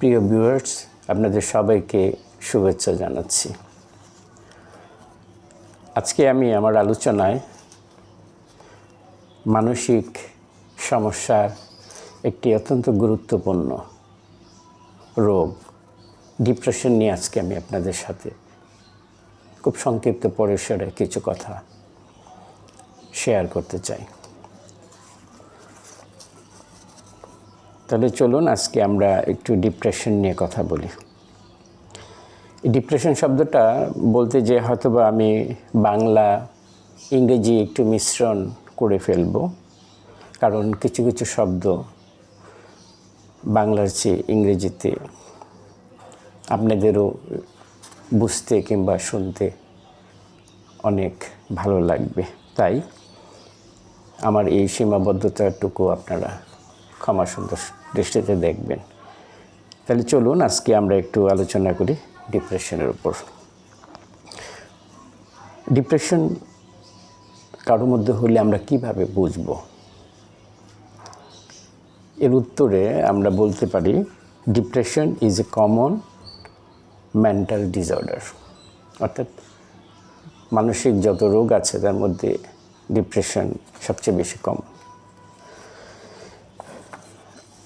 প্রিয় ভিউয়ার্স, আপনাদের সবাইকে শুভেচ্ছা জানাচ্ছি। আজকে আমি আমার আলোচনায় মানসিক সমস্যার একটি অত্যন্ত গুরুত্বপূর্ণ রোগ ডিপ্রেশন নিয়ে আজকে আমি আপনাদের সাথে খুব সংক্ষিপ্ত পরিসরে কিছু কথা শেয়ার করতে চাই। তাহলে চলুন আজকে আমরা একটু ডিপ্রেশন নিয়ে কথা বলি। ডিপ্রেশন শব্দটা বলতে যে হয়তোবা আমি বাংলা ইংরেজি একটু মিশ্রণ করে ফেলব, কারণ কিছু কিছু শব্দ বাংলার চেয়ে ইংরেজিতে আপনাদেরও বুঝতে কিংবা শুনতে অনেক ভালো লাগবে। তাই আমার এই সীমাবদ্ধতাটুকু আপনারা ক্ষমা সুন্দর দৃষ্টিতে দেখবেন। তাহলে চলুন আজকে আমরা একটু আলোচনা করি ডিপ্রেশনের উপর। ডিপ্রেশন কারোর মধ্যে হলে আমরা কিভাবে বুঝব? এর উত্তরে আমরা বলতে পারি depression is a common mental disorder, অর্থাৎ মানসিক যত রোগ আছে তার মধ্যে ডিপ্রেশন সবচেয়ে বেশি কমন।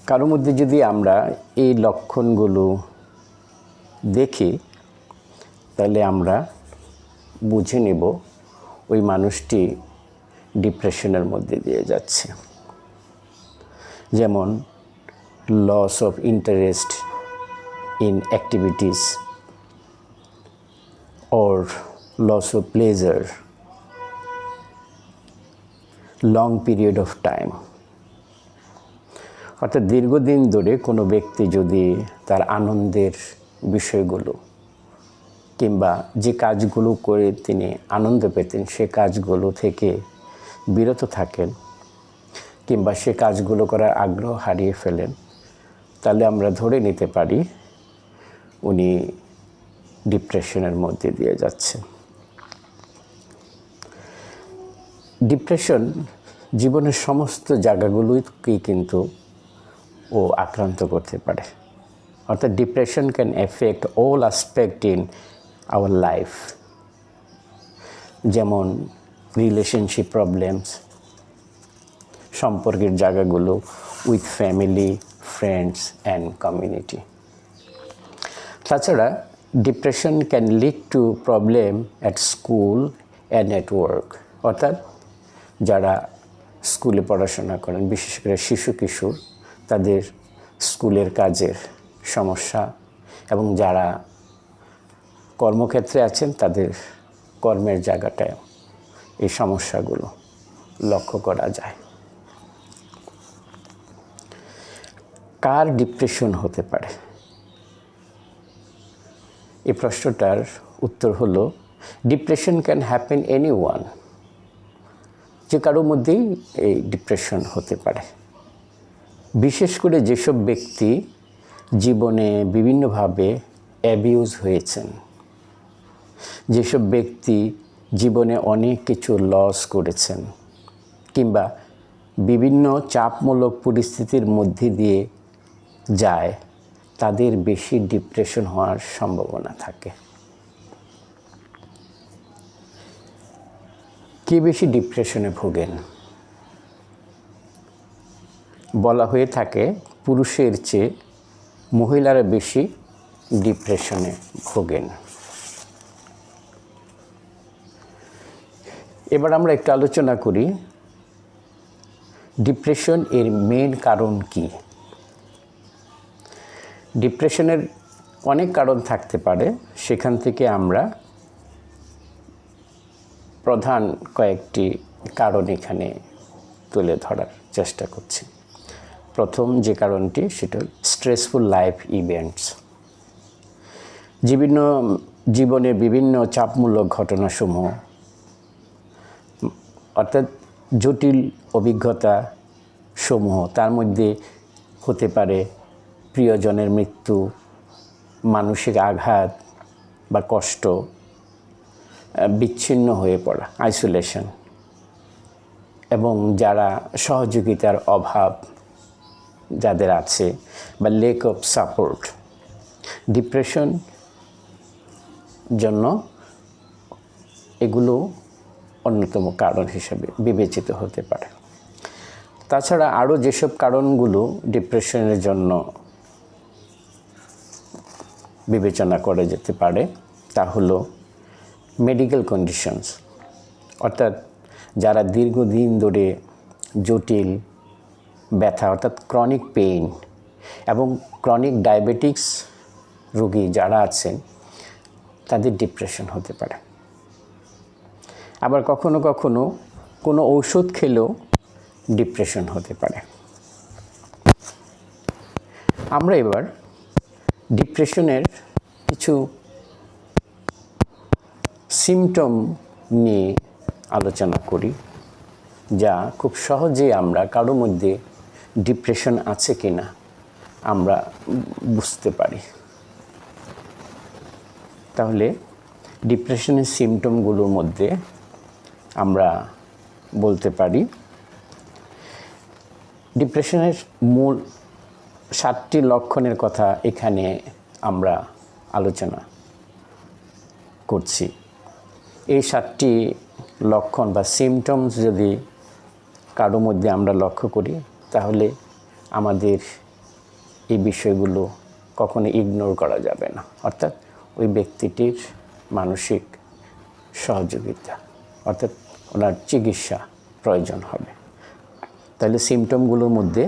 কারোর মধ্যে যদি আমরা এই লক্ষণগুলো দেখি তাহলে আমরা বুঝে নেব ওই মানুষটি ডিপ্রেশনের মধ্যে দিয়ে যাচ্ছে। যেমন loss of interest in activities or loss of pleasure, long period of time। অর্থাৎ দীর্ঘদিন ধরে কোনো ব্যক্তি যদি তার আনন্দের বিষয়গুলো কিংবা যে কাজগুলো করে তিনি আনন্দ পেতেন সে কাজগুলো থেকে বিরত থাকেন কিংবা সে কাজগুলো করার আগ্রহ হারিয়ে ফেলেন, তাহলে আমরা ধরে নিতে পারি উনি ডিপ্রেশনের মধ্যে দিয়ে যাচ্ছে। ডিপ্রেশন জীবনের সমস্ত জায়গাগুলোকেই কিন্তু ও আক্রান্ত করতে পারে। অর্থাৎ depression can affect all aspect in our life, যেমন রিলেশনশিপ প্রবলেমস, সম্পর্কের জায়গাগুলো with family, friends and community. তাছাড়া depression can lead to problem at school and at work, অর্থাৎ যারা স্কুলে পড়াশোনা করেন, বিশেষ করে শিশু কিশোর, তাদের স্কুলের কাজের সমস্যা, এবং যারা কর্মক্ষেত্রে আছেন তাদের কর্মের জায়গাটায় এই সমস্যাগুলো লক্ষ্য করা যায়। কার ডিপ্রেশন হতে পারে? এই প্রশ্নটার উত্তর হলো ডিপ্রেশন ক্যান হ্যাপেন এনিওয়ান, যে কারোর মধ্যেই এই ডিপ্রেশন হতে পারে। বিশেষ করে যেসব ব্যক্তি জীবনে বিভিন্নভাবে অ্যাবিউজ হয়েছেন, যেসব ব্যক্তি জীবনে অনেক কিছু লস করেছেন কিংবা বিভিন্ন চাপমূলক পরিস্থিতির মধ্যে দিয়ে যায়, তাদের বেশি ডিপ্রেশন হওয়ার সম্ভাবনা থাকে। কে বেশি ডিপ্রেশনে ভোগেন? বলা হয়ে থাকে পুরুষের চেয়ে মহিলারা বেশি ডিপ্রেশনে ভোগেন। এবার আমরা একটু আলোচনা করি ডিপ্রেশন এর মেইন কারণ কি। ডিপ্রেশনের অনেক কারণ থাকতে পারে, সেখান থেকে আমরা প্রধান কয়েকটি কারণ এখানে তুলে ধরার চেষ্টা করছি। প্রথম যে কারণটি সেটা স্ট্রেসফুল লাইফ ইভেন্টস। জীবনের বিভিন্ন চাপমূলক ঘটনাসমূহ, অর্থাৎ জটিল অভিজ্ঞতা সমূহ, তার মধ্যে হতে পারে প্রিয়জনের মৃত্যু, মানসিক আঘাত বা কষ্ট, বিচ্ছিন্ন হয়ে পড়া, আইসোলেশন, এবং যারা সহযোগিতার অভাব যাদের আছে বা লেক অফ সাপোর্ট, ডিপ্রেশন জন্য এগুলো অন্যতম কারণ হিসেবে বিবেচিত হতে পারে। তাছাড়া আরও যেসব কারণগুলো ডিপ্রেশনের জন্য বিবেচনা করা যেতে পারে তা হলো মেডিকেল কন্ডিশনস, অর্থাৎ যারা দীর্ঘদিন ধরে জটিল ব্যথা অর্থাৎ ক্রনিক পেইন এবং ক্রনিক ডায়াবেটিক্স রোগী যারা আছেন তাদের ডিপ্রেশন হতে পারে। আবার কখনো কখনো কোনো ঔষধ খেলেও ডিপ্রেশন হতে পারে। আমরা এবার ডিপ্রেশনের কিছু সিমটম নিয়ে আলোচনা করি, যা খুব সহজেই আমরা কারোর মধ্যে ডিপ্রেশন আছে কিনা আমরা বুঝতে পারি। তাহলে ডিপ্রেশনের সিমটমগুলোর মধ্যে আমরা বলতে পারি ডিপ্রেশনের মূল 7টি লক্ষণের কথা এখানে আমরা আলোচনা করছি। এই 7টি লক্ষণ বা সিমটমস যদি কারো মধ্যে আমরা লক্ষ্য করি তাহলে আমাদের এই বিষয়গুলো কখনো ইগনোর করা যাবে না, অর্থাৎ ওই ব্যক্তিটির মানসিক সহযোগিতা অর্থাৎ ওনার চিকিৎসা প্রয়োজন হবে। তাহলে সিমটমগুলোর মধ্যে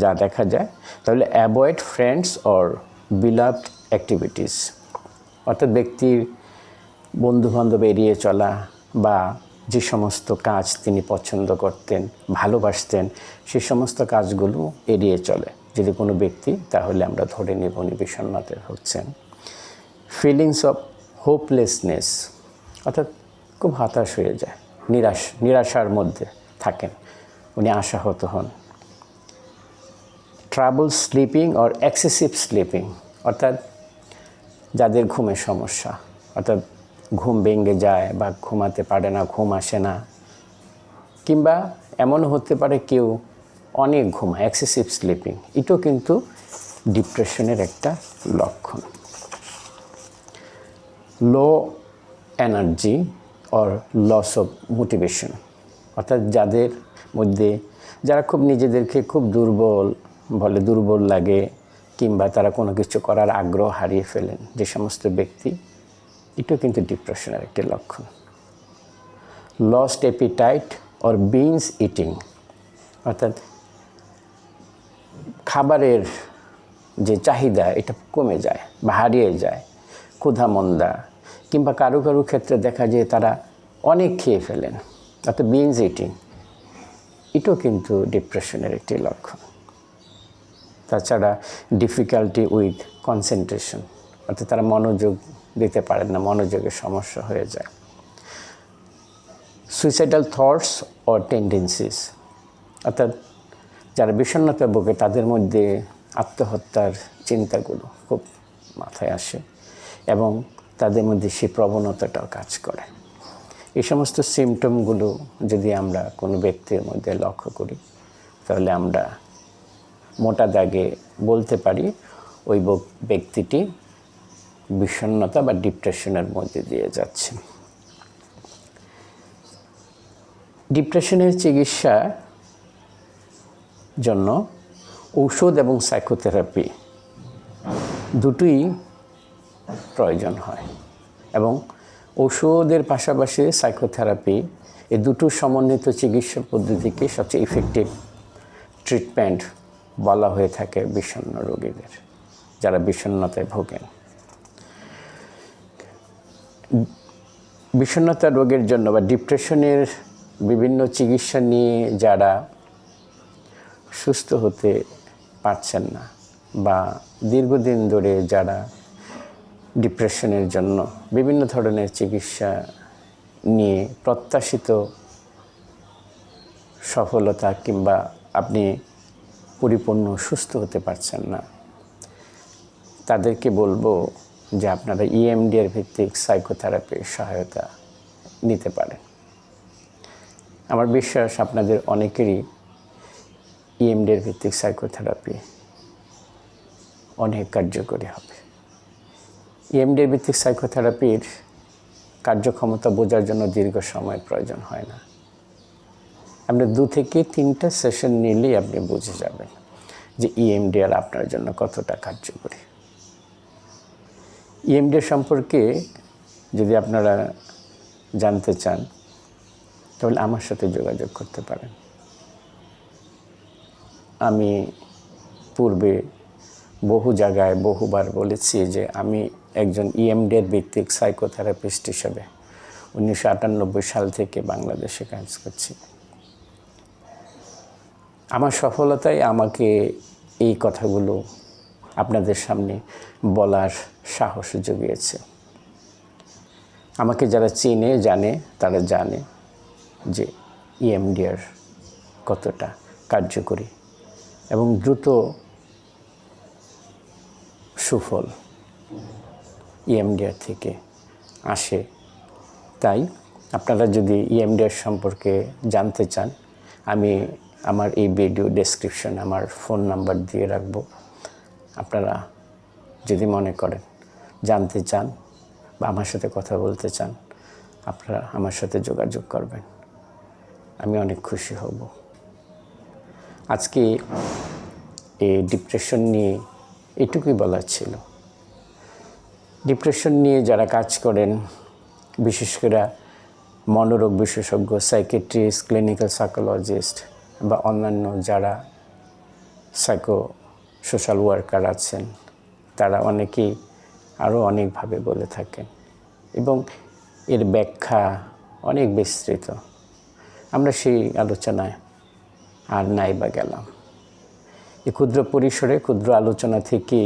যা দেখা যায় তাহলে avoid friends or beloved activities, অর্থাৎ ব্যক্তির বন্ধুবান্ধব এড়িয়ে চলা বা যে সমস্ত কাজ তিনি পছন্দ করতেন ভালোবাসতেন সে সমস্ত কাজগুলো এড়িয়ে চলে যদি কোনো ব্যক্তি, তাহলে আমরা ধরে নেব উনি বিষণ্ণতায় ভুগছেন। ফিলিংস অফ হোপলেসনেস, অর্থাৎ খুব হতাশ হয়ে যায়, নিরাশার মধ্যে থাকেন, উনি আশাহত হন। Trouble sleeping or excessive sleeping, অর্থাৎ যাদের ঘুমের সমস্যা, অর্থাৎ ঘুম ভেঙে যায় বা ঘুমাতে পারে না, ঘুম আসে না, কিংবা এমনও হতে পারে কেউ অনেক ঘুমায়, এক্সেসিভ স্লিপিং, এটাও কিন্তু ডিপ্রেশনের একটা লক্ষণ। Low energy or loss of motivation, অর্থাৎ যাদের মধ্যে যারা খুব নিজেদেরকে খুব দুর্বল লাগে কিংবা তারা কোনো কিছু করার আগ্রহ হারিয়ে ফেলেন যে সমস্ত ব্যক্তি, এটাও কিন্তু ডিপ্রেশনের একটি লক্ষণ। Lost appetite or binge eating, অর্থাৎ খাবারের যে চাহিদা এটা কমে যায় বা হারিয়ে যায়, ক্ষুধামন্দা, কিংবা কারো কারো ক্ষেত্রে দেখা যায় তারা অনেক খেয়ে ফেলেন, অর্থাৎ বিঞ্জ ইটিং, এটাও কিন্তু ডিপ্রেশনের একটি লক্ষণ। তাছাড়া ডিফিকাল্টি উইথ কনসেন্ট্রেশন, অর্থাৎ তারা মনোযোগ দিতে পারেন না, মনোযোগের সমস্যা হয়ে যায়। সুইসাইডাল থটস অর টেন্ডেন্সিস, অর্থাৎ যারা বিষণ্ণতা ভোগে তাদের মধ্যে আত্মহত্যার চিন্তাগুলো খুব মাথায় আসে এবং তাদের মধ্যে সেই প্রবণতাটাও কাজ করে। এই সমস্ত সিমটমগুলো যদি আমরা কোনো ব্যক্তির মধ্যে লক্ষ্য করি তাহলে আমরা মোটা দাগে বলতে পারি ওই ব্যক্তিটি বিষণ্ণতা বা ডিপ্রেশনের মধ্যে দিয়ে যাচ্ছে। ডিপ্রেশনের চিকিৎসা জন্য ঔষধ এবং সাইকোথেরাপি দুটোই প্রয়োজন হয় এবং ঔষধের পাশাপাশি সাইকোথেরাপি, এই দুটো সমন্বিত চিকিৎসা পদ্ধতিকে সবচেয়ে ইফেক্টিভ ট্রিটমেন্ট বলা হয়ে থাকে বিষণ্ণ রোগীদের, যারা বিষণ্ণতায় ভোগেন। বিষণ্ণতা রোগের জন্য বা ডিপ্রেশনের বিভিন্ন চিকিৎসা নিয়ে যারা সুস্থ হতে পারছেন না বা দীর্ঘদিন ধরে যারা ডিপ্রেশনের জন্য বিভিন্ন ধরনের চিকিৎসা নিয়ে প্রত্যাশিত সফলতা কিংবা আপনি পরিপূর্ণ সুস্থ হতে পারছেন না, তাদেরকে বলবো যে আপনারা EMDR ভিত্তিক সাইকোথেরাপির সহায়তা নিতে পারেন। আমার বিশ্বাস আপনাদের অনেকেরই EMDR ভিত্তিক সাইকোথেরাপি অনেক কার্যকরী হবে। ইএমডিআর ভিত্তিক সাইকোথেরাপির কার্যক্ষমতা বোঝার জন্য দীর্ঘ সময় প্রয়োজন হয় না। আপনি 2 থেকে 3টা সেশন নিলেই আপনি বুঝে যাবেন যে ইএমডিআর আপনার জন্য কতটা কার্যকরী। ইএমডিআর সম্পর্কে যদি আপনারা জানতে চান তাহলে আমার সাথে যোগাযোগ করতে পারেন। আমি পূর্বে বহু জায়গায় বহুবার বলেছি যে আমি একজন ইএমডিআর ভিত্তিক সাইকোথেরাপিস্ট হিসেবে 1998 সাল থেকে বাংলাদেশে কাজ করছি। আমার সফলতাই আমাকে এই কথাগুলো আপনাদের সামনে বলার সাহস জুগিয়েছে। আমাকে যারা চেনে জানে তারা জানে যে ইএমডিআর কতটা কার্যকরী এবং দ্রুত সুফল ইএমডিআর থেকে আসে। তাই আপনারা যদি ইএমডিআর সম্পর্কে জানতে চান, আমি আমার এই ভিডিও ডেসক্রিপশন আমার ফোন নাম্বার দিয়ে রাখবো। আপনারা যদি মনে করেন জানতে চান বা আমার সাথে কথা বলতে চান, আপনারা আমার সাথে যোগাযোগ করবেন। আমি অনেক খুশি হব। আজকে এই ডিপ্রেশন নিয়ে এটুকুই বলার ছিল। ডিপ্রেশন নিয়ে যারা কাজ করেন, বিশেষ করে মনোরোগ বিশেষজ্ঞ, সাইকিয়াট্রিস্ট, ক্লিনিক্যাল সাইকোলজিস্ট বা অন্যান্য যারা সোশ্যাল ওয়ার্কার আছেন, তারা অনেকেই আরও অনেকভাবে বলে থাকেন এবং এর ব্যাখ্যা অনেক বিস্তৃত। আমরা সেই আলোচনায় আর নাই বা গেলাম। এই ক্ষুদ্র পরিসরে ক্ষুদ্র আলোচনা থেকে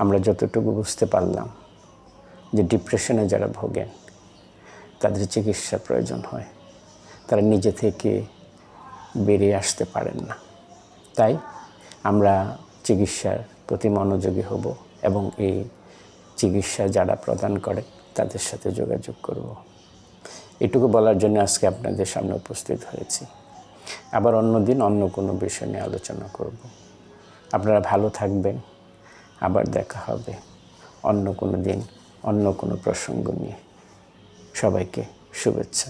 আমরা যতটুকু বুঝতে পারলাম যে ডিপ্রেশনে যারা ভোগেন তাদের চিকিৎসা প্রয়োজন হয়, তারা নিজে থেকে বেরিয়ে আসতে পারেন না। তাই আমরা চিকিৎসার প্রতি মনোযোগী হব এবং এই চিকিৎসা যারা প্রদান করে তাদের সাথে যোগাযোগ করব। এটুকু বলার জন্য আজকে আপনাদের সামনে উপস্থিত হয়েছি। আবার অন্যদিন অন্য কোনো বিষয় নিয়ে আলোচনা করব। আপনারা ভালো থাকবেন। আবার দেখা হবে অন্য কোনো দিন অন্য কোনো প্রসঙ্গ নিয়ে। সবাইকে শুভেচ্ছা।